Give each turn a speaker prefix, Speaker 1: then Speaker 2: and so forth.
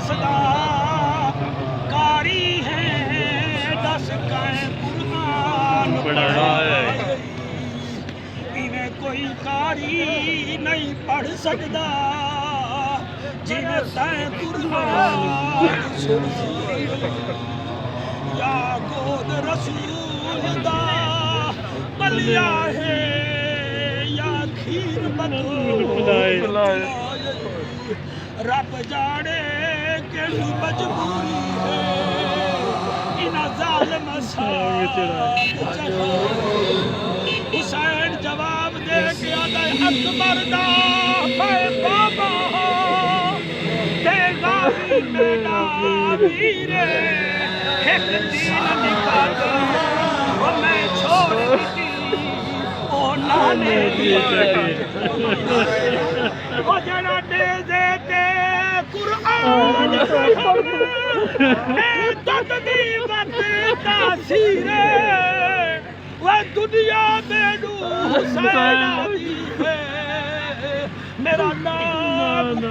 Speaker 1: दसदा कारी है दस कै कुरान इवें कोई कारी नहीं पढ़ सकदा जिवें तैं कुरान या गोद रसूल दा बलिया है या खीर बतूल रब जाने केड़ी मजबूरी है इना जालिम हुसैन जवाब दे के आदा अकबर दा मैं बाबा ते गाजी मेरा वीरे एक दीन निकाल वो मैं छोड़ दी ओ नाने दी ओ जरा दे दे कुरान ए तद दी बात तासीर वो दुनिया में हुसैन दी है मेरा नाम